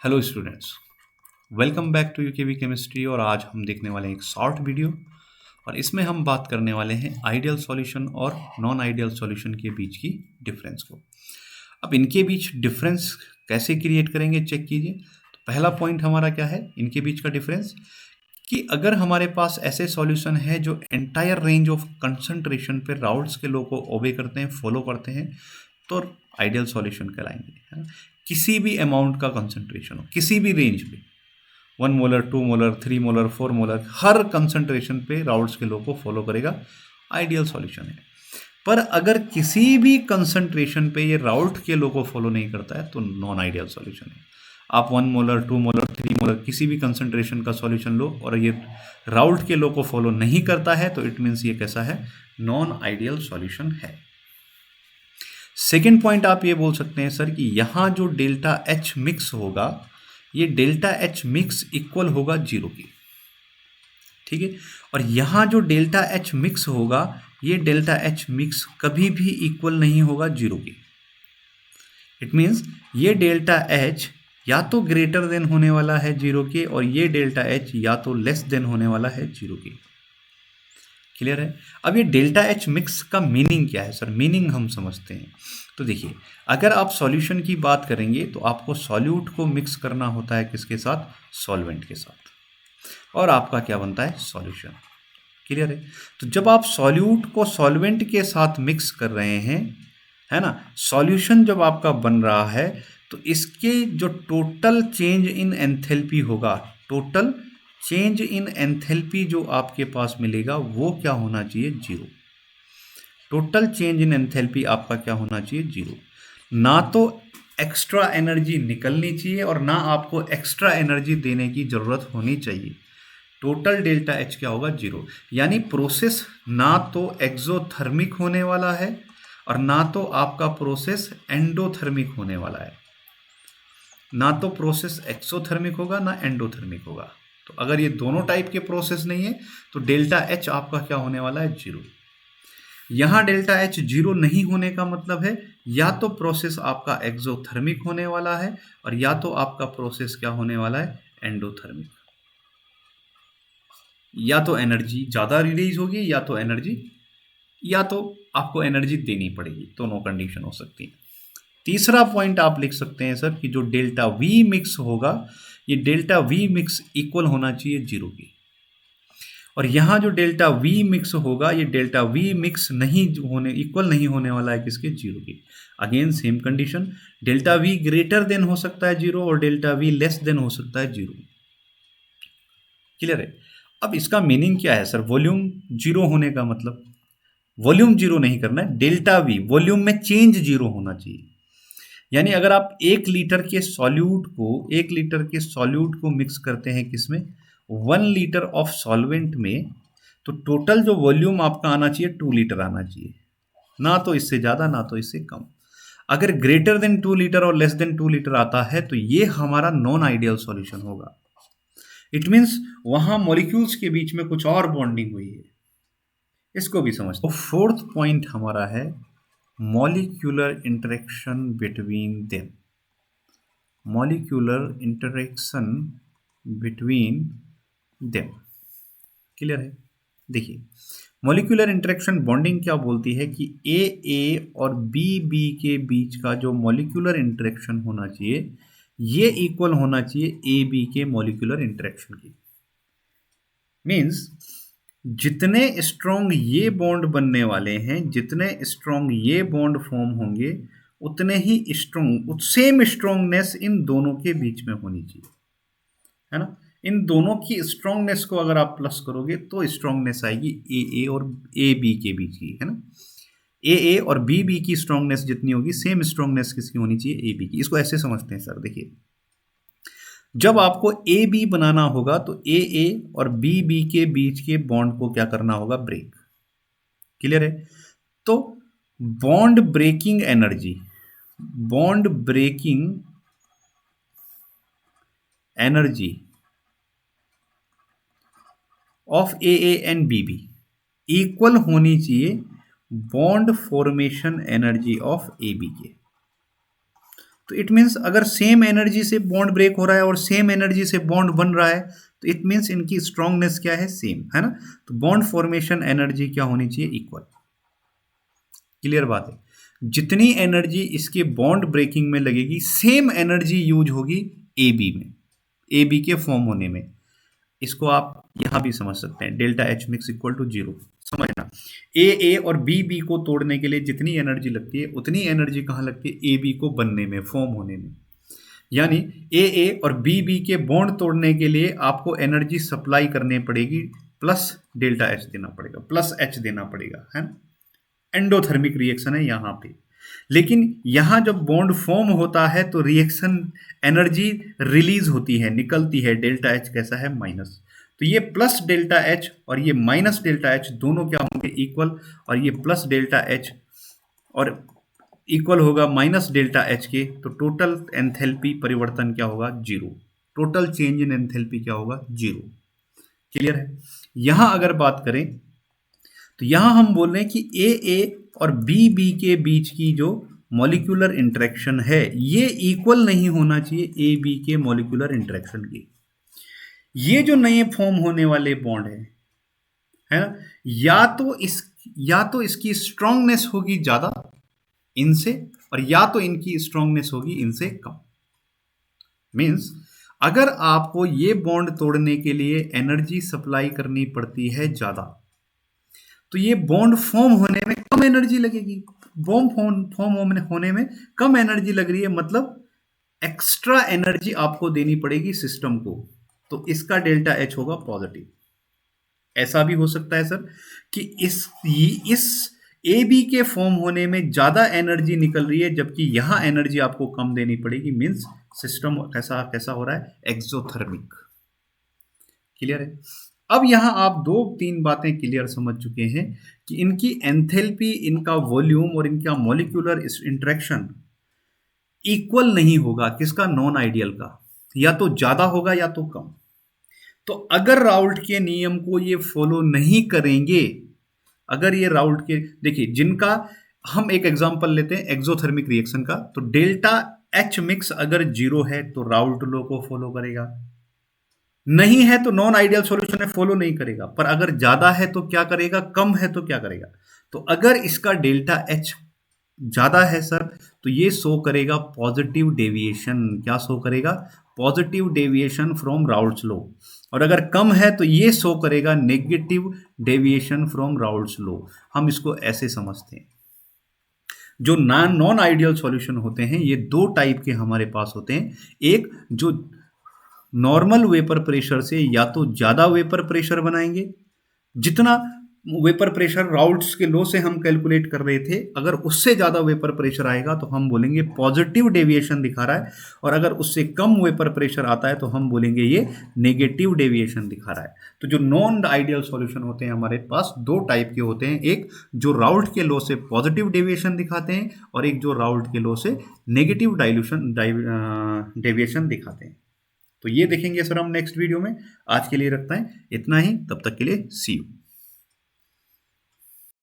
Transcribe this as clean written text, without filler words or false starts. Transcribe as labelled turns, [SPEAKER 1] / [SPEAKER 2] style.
[SPEAKER 1] Hello students, welcome back to UKV chemistry. और आज हम देखने वाले हैं एक शॉर्ट वीडियो और इसमें हम बात करने वाले हैं आइडियल सॉल्यूशन और नॉन आइडियल सॉल्यूशन के बीच की डिफरेंस को। अब इनके बीच डिफरेंस कैसे क्रिएट करेंगे, चेक कीजिए। तो पहला पॉइंट हमारा क्या है इनके बीच का डिफरेंस, कि अगर हमारे पास ऐसे सॉल्यूशन है जो एंटायर रेंज ऑफ कंसंट्रेशन पे राउल्ट्स के लॉ को ओबे करते हैं, फॉलो करते हैं, तो आइडियल सॉल्यूशन कहलाएंगे, है ना। किसी भी अमाउंट का कंसंट्रेशन हो, किसी भी रेंज पे, 1 मोलर, 2 मोलर, 3 मोलर, 4 मोलर, हर कंसंट्रेशन पे राउल्ट्स के लॉ को फॉलो करेगा, आइडियल सॉल्यूशन है। पर अगर किसी भी कंसंट्रेशन पे ये राउल्ट के लॉ को फॉलो नहीं करता है तो नॉन आइडियल सॉल्यूशन है। आप 1 मोलर, 2 मोलर, 3 मोलर किसी भी कंसंट्रेशन का सॉल्यूशन लो और ये राउल्ट के लॉ को फॉलो नहीं करता है तो इट मीन्स ये कैसा है, नॉन आइडियल सॉल्यूशन है। सेकेंड पॉइंट आप ये बोल सकते हैं सर कि यहां जो डेल्टा एच मिक्स होगा, ये डेल्टा एच मिक्स इक्वल होगा 0 के, ठीक है। और यहां जो डेल्टा एच मिक्स होगा, ये डेल्टा एच मिक्स कभी भी इक्वल नहीं होगा 0 के। इट मीन्स ये डेल्टा एच या तो ग्रेटर देन होने वाला है 0 के, और ये डेल्टा एच या तो लेस देन होने वाला है 0 के। क्लियर है। अब ये डेल्टा एच मिक्स का मीनिंग क्या है सर, मीनिंग हम समझते हैं। तो देखिए, अगर आप सॉल्यूशन की बात करेंगे तो आपको सॉल्यूट को मिक्स करना होता है किसके साथ, सॉल्वेंट के साथ, और आपका क्या बनता है, सॉल्यूशन। क्लियर है। तो जब आप सॉल्यूट को सॉल्वेंट के साथ मिक्स कर रहे हैं, है ना, सॉल्यूशन जब आपका बन रहा है, तो इसके जो टोटल चेंज इन एंथैल्पी होगा, टोटल चेंज इन एंथैल्पी जो आपके पास मिलेगा वो क्या होना चाहिए, 0। टोटल चेंज इन एंथैल्पी आपका क्या होना चाहिए, 0। ना तो एक्स्ट्रा एनर्जी निकलनी चाहिए और ना आपको एक्स्ट्रा एनर्जी देने की जरूरत होनी चाहिए। टोटल डेल्टा एच क्या होगा, 0। यानी प्रोसेस ना तो एक्सोथर्मिक होने वाला है और ना तो आपका प्रोसेस एंडोथर्मिक होने वाला है। ना तो प्रोसेस एक्सोथर्मिक होगा ना एंडोथर्मिक होगा। तो अगर ये दोनों टाइप के प्रोसेस नहीं है तो डेल्टा एच आपका क्या होने वाला है, 0। यहां डेल्टा एच 0 नहीं होने का मतलब है या तो प्रोसेस आपका एक्सोथर्मिक होने वाला है और या तो आपका प्रोसेस क्या होने वाला है, एंडोथर्मिक। या तो एनर्जी ज़्यादा रिलीज होगी या तो आपको एनर्जी देनी पड़ेगी, दोनों कंडीशन हो सकती है। तीसरा पॉइंट आप लिख सकते हैं सर कि जो डेल्टा वी मिक्स होगा, ये डेल्टा वी मिक्स इक्वल होना चाहिए 0 के। और यहां जो डेल्टा वी मिक्स होगा, ये डेल्टा वी मिक्स नहीं होने, इक्वल नहीं होने वाला है किसके, 0 के। Again same condition, delta V greater than हो सकता है 0 और डेल्टा वी लेस देन हो सकता है 0। क्लियर है। अब इसका मीनिंग क्या है सर, वॉल्यूम 0 होने का मतलब, वॉल्यूम 0 नहीं करना है, डेल्टा वी वॉल्यूम में चेंज 0 होना चाहिए। यानी अगर आप 1 लीटर के सॉल्यूट को मिक्स करते हैं किसमें, 1 लीटर ऑफ सॉल्वेंट में, तो टोटल जो वॉल्यूम आपका आना चाहिए 2 लीटर आना चाहिए, ना तो इससे ज़्यादा ना तो इससे कम। अगर ग्रेटर देन 2 लीटर और लेस देन 2 लीटर आता है तो ये हमारा नॉन आइडियल सॉल्यूशन होगा। इट मीन्स वहां मॉलिक्यूल्स के बीच में कुछ और बॉन्डिंग हुई है, इसको भी समझते हैं। फोर्थ पॉइंट हमारा है molecular interaction between them, molecular interaction between them. Clear है। देखिए, मॉलिक्यूलर इंटरेक्शन बॉन्डिंग क्या बोलती है कि ए और बी के बीच का जो मॉलिक्यूलर इंटरेक्शन होना चाहिए, ये इक्वल होना चाहिए ए बी के मॉलिक्यूलर इंटरेक्शन की। मीन्स जितने स्ट्रॉन्ग ये बॉन्ड बनने वाले हैं, जितने स्ट्रॉन्ग ये बॉन्ड फॉर्म होंगे, उतने ही स्ट्रॉन्ग, सेम स्ट्रॉन्गनेस इन दोनों के बीच में होनी चाहिए, है ना। इन दोनों की स्ट्रॉन्गनेस को अगर आप प्लस करोगे तो स्ट्रॉन्गनेस आएगी ए और ए बी के बीच की, है ना। ए और बी की स्ट्रॉन्गनेस जितनी होगी, सेम स्ट्रॉन्गनेस किसकी होनी चाहिए, ए बी की। इसको ऐसे समझते हैं सर, देखिए, जब आपको ए बी बनाना होगा तो ए और बी के बीच के बॉन्ड को क्या करना होगा, ब्रेक। क्लियर है। तो bond breaking energy, bond breaking energy of A and B इक्वल होनी चाहिए bond formation energy of A B के। तो इट मीन्स अगर सेम एनर्जी से बॉन्ड ब्रेक हो रहा है और सेम एनर्जी से बॉन्ड बन रहा है तो इट मीन्स इनकी स्ट्रांगनेस क्या है, सेम है ना। तो बॉन्ड फॉर्मेशन एनर्जी क्या होनी चाहिए, इक्वल। क्लियर बात है। जितनी एनर्जी इसके बॉन्ड ब्रेकिंग में लगेगी सेम एनर्जी यूज होगी ए बी में, ए बी के फॉर्म होने में। इसको आप यहां भी समझ सकते हैं, delta H mix equal to 0। समझना, ए और बी को तोड़ने के लिए जितनी एनर्जी लगती है उतनी एनर्जी कहाँ लगती है, ए बी को बनने में, फॉर्म होने में। यानी ए और बी के बॉन्ड तोड़ने के लिए आपको एनर्जी सप्लाई करने पड़ेगी, प्लस डेल्टा एच देना पड़ेगा, प्लस एच देना पड़ेगा, है ना। एंडोथर्मिक रिएक्शन है यहाँ पे। लेकिन यहाँ जब बॉन्ड फॉर्म होता है तो रिएक्शन एनर्जी रिलीज होती है, निकलती है, डेल्टा एच कैसा है, माइनस। तो ये प्लस डेल्टा एच और ये माइनस डेल्टा एच दोनों क्या होंगे, इक्वल। और ये प्लस डेल्टा एच और इक्वल होगा माइनस डेल्टा एच के, तो टोटल एंथैल्पी परिवर्तन क्या होगा, 0। टोटल चेंज इन एंथैल्पी क्या होगा, 0। क्लियर है। यहां अगर बात करें तो यहां हम बोल रहे हैं कि ए और बी के बीच की जो मॉलिक्यूलर इंटरेक्शन है ये इक्वल नहीं होना चाहिए ए बी के मॉलिक्यूलर इंटरेक्शन की। ये जो नए फॉर्म होने वाले बॉन्ड है ना, या तो इसकी स्ट्रांगनेस होगी ज्यादा इनसे, और या तो इनकी स्ट्रांगनेस होगी इनसे कम। मींस अगर आपको ये बॉन्ड तोड़ने के लिए एनर्जी सप्लाई करनी पड़ती है ज्यादा, तो ये बॉन्ड फॉर्म होने में कम एनर्जी लगेगी। बॉन्ड फॉर्म होने में कम एनर्जी लग रही है, मतलब एक्स्ट्रा एनर्जी आपको देनी पड़ेगी सिस्टम को, तो इसका डेल्टा एच होगा पॉजिटिव। ऐसा भी हो सकता है सर कि इस ए बी के फॉर्म होने में ज्यादा एनर्जी निकल रही है जबकि यहां एनर्जी आपको कम देनी पड़ेगी, मींस सिस्टम कैसा हो रहा है, एक्सोथर्मिक। क्लियर है। अब यहां आप 2-3 बातें क्लियर समझ चुके हैं कि इनकी एंथैल्पी, इनका वॉल्यूम और इनका मॉलिक्यूलर इंटरेक्शन इक्वल नहीं होगा। किसका, नॉन आइडियल का, या तो ज्यादा होगा या तो कम। तो अगर राउल्ट के नियम को ये फॉलो नहीं करेंगे, अगर ये राउल्ट के, देखिए जिनका हम एक एग्जांपल लेते हैं एक्सोथर्मिक रिएक्शन का, तो डेल्टा एच मिक्स अगर 0 है तो राउल्ट लॉ को फॉलो करेगा, नहीं है तो नॉन आइडियल सॉल्यूशन है, फॉलो नहीं करेगा। पर अगर ज्यादा है तो क्या करेगा, कम है तो क्या करेगा। तो अगर इसका डेल्टा एच ज्यादा है सर तो ये शो करेगा पॉजिटिव डेविएशन। क्या शो करेगा, positive deviation from Raoult's law. और अगर कम है तो ये शो करेगा negative deviation from Raoult's law. हम इसको ऐसे समझते हैं, जो नॉन आइडियल सॉल्यूशन होते हैं ये 2 टाइप के हमारे पास होते हैं। एक जो नॉर्मल वेपर प्रेशर से या तो ज्यादा वेपर प्रेशर बनाएंगे, जितना वेपर प्रेशर राउल्ट्स के लॉ से हम कैलकुलेट कर रहे थे, अगर उससे ज्यादा वेपर प्रेशर आएगा तो हम बोलेंगे पॉजिटिव डेविएशन दिखा रहा है, और अगर उससे कम वेपर प्रेशर आता है तो हम बोलेंगे ये नेगेटिव डेविएशन दिखा रहा है। तो जो नॉन आइडियल सॉल्यूशन होते हैं हमारे पास 2 टाइप के होते हैं, एक जो राउल्ट के लॉ से पॉजिटिव डेविएशन दिखाते हैं और एक जो राउल्ट के लॉ से नेगेटिव डेविएशन दिखाते हैं। तो ये देखेंगे सर हम नेक्स्ट वीडियो में। आज के लिए रखते हैं इतना ही, तब तक के लिए सी यू।